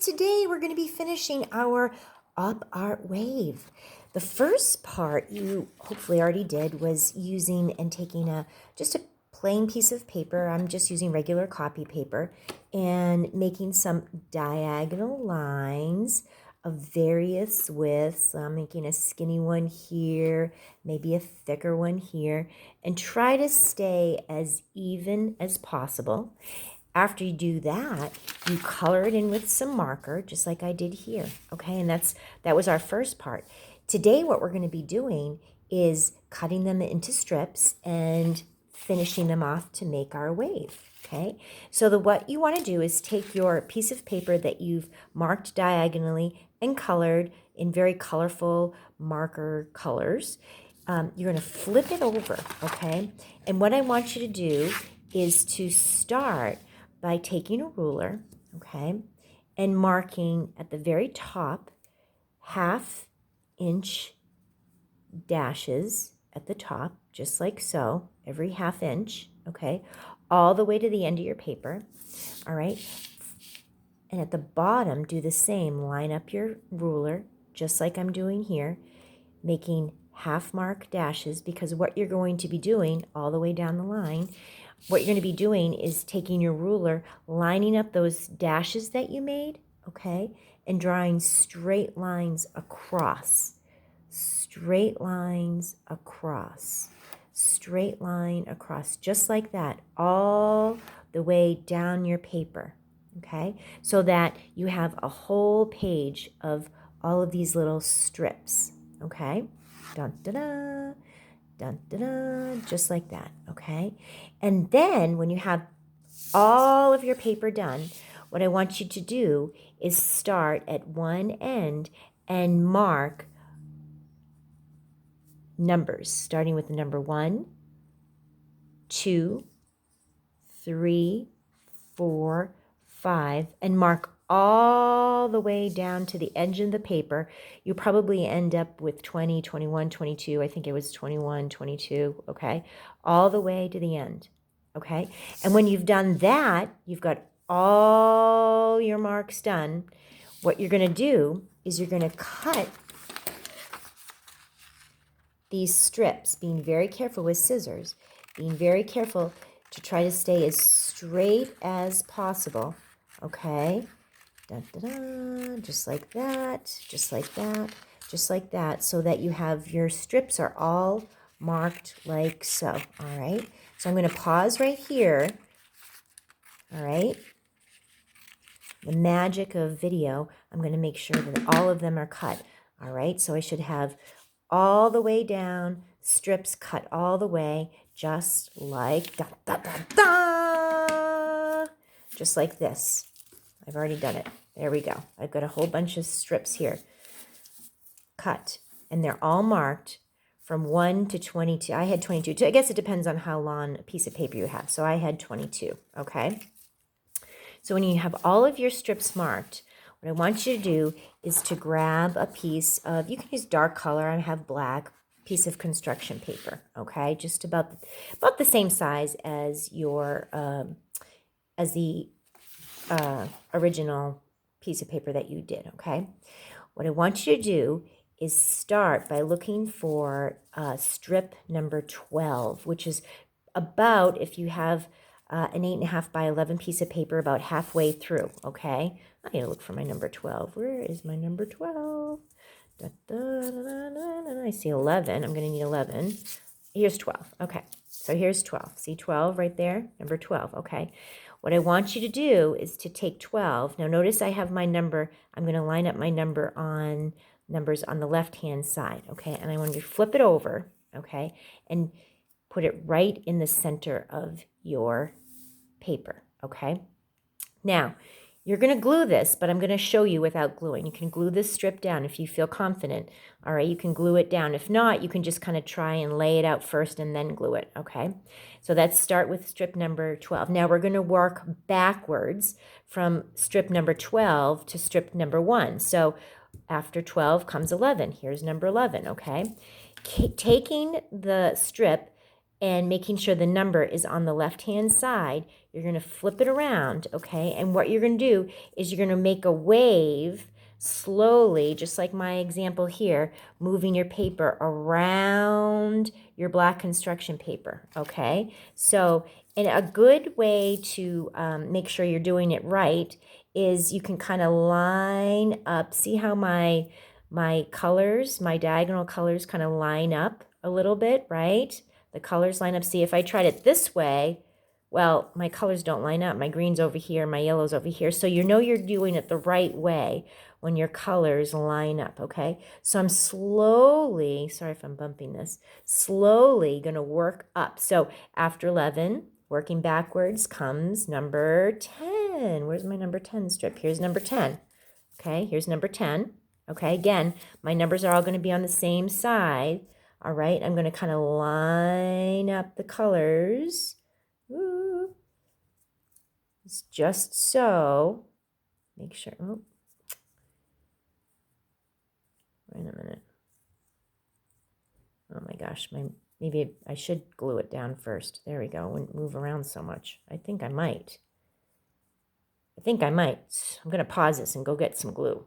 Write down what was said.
today we're going to be finishing our Up Art Wave. The first part you hopefully already did was using and taking just a plain piece of paper. I'm just using regular copy paper and making some diagonal lines of various widths. So I'm making a skinny one here, maybe a thicker one here, and try to stay as even as possible. After you do that, you color it in with some marker, just like I did here, okay? And that was our first part. Today, what we're going to be doing is cutting them into strips and finishing them off to make our wave, okay? So what you want to do is take your piece of paper that you've marked diagonally and colored in very colorful marker colors. You're going to flip it over, okay? And what I want you to do is to start by taking a ruler, okay, and marking at the very top 1/2 inch dashes at the top, just like so, every 1/2 inch, okay, all the way to the end of your paper, all right? And at the bottom, do the same. Line up your ruler, just like I'm doing here, making 1/2 mark dashes, because what you're going to be doing all the way down the line, what you're going to be doing is taking your ruler, lining up those dashes that you made, okay, and drawing straight lines across. Straight lines across. Straight line across, just like that, all the way down your paper, okay, so that you have a whole page of all of these little strips, okay? Dun, da, da. Dun, dun, dun, just like that, okay? And then when you have all of your paper done, what I want you to do is start at one end and mark numbers, starting with the number 1, 2, 3, 4, 5, and mark all the way down to the edge of the paper. You probably end up with 20, 21, 22. I think it was 21, 22, okay? All the way to the end, okay? And when you've done that, you've got all your marks done. What you're going to do is you're going to cut these strips, being very careful with scissors, being very careful to try to stay as straight as possible, okay? Dun, dun, dun, just like that, just like that, just like that, so that you have your strips are all marked like so, all right? So I'm going to pause right here, all right? The magic of video, I'm going to make sure that all of them are cut, all right? So I should have all the way down, strips cut all the way, just like da, da, da, da, just like this. I've already done it. There we go. I've got a whole bunch of strips here cut, and they're all marked from 1 to 22. I had 22. I guess it depends on how long a piece of paper you have. So I had 22, okay? So when you have all of your strips marked, what I want you to do is to grab a piece of, you can use dark color, I have black, piece of construction paper, okay? Just about the same size as your, as the original piece of paper that you did, okay? What I want you to do is start by looking for strip number 12, which is about, if you have an 8.5 by 11 piece of paper, about halfway through, okay? I need to look for my number 12. Where is my number 12? Da, da, da, da, da, da. I see 11. I'm going to need 11. Here's 12. Okay, so here's 12. See 12 right there? Number 12, okay? What I want you to do is to take 12. Now notice I have my number. I'm going to line up my numbers on the left-hand side, okay? And I want you to flip it over, okay? And put it right in the center of your paper, okay? Now, you're going to glue this, but I'm going to show you without gluing. You can glue this strip down if you feel confident, all right? You can glue it down. If not, you can just kind of try and lay it out first and then glue it, okay? So let's start with strip number 12. Now we're going to work backwards from strip number 12 to strip number 1. So after 12 comes 11. Here's number 11, okay? Taking the strip and making sure the number is on the left-hand side, you're going to flip it around, okay? And what you're going to do is you're going to make a wave slowly, just like my example here, moving your paper around your black construction paper, okay? So, and a good way to make sure you're doing it right is you can kind of line up. See how my colors, my diagonal colors kind of line up a little bit, right? The colors line up. See, if I tried it this way, well, my colors don't line up. My green's over here, my yellow's over here. So you know you're doing it the right way when your colors line up, okay? So I'm slowly, sorry if I'm bumping this, slowly going to work up. So after 11, working backwards comes number 10. Where's my number 10 strip? Here's number 10. Okay, here's number 10. Okay, again, my numbers are all going to be on the same side. All right, I'm going to kind of line up the colors. Ooh. It's just so. Make sure. Oh. Wait a minute. Oh my gosh, maybe I should glue it down first. There we go. Wouldn't move around so much. I think I might. I'm going to pause this and go get some glue.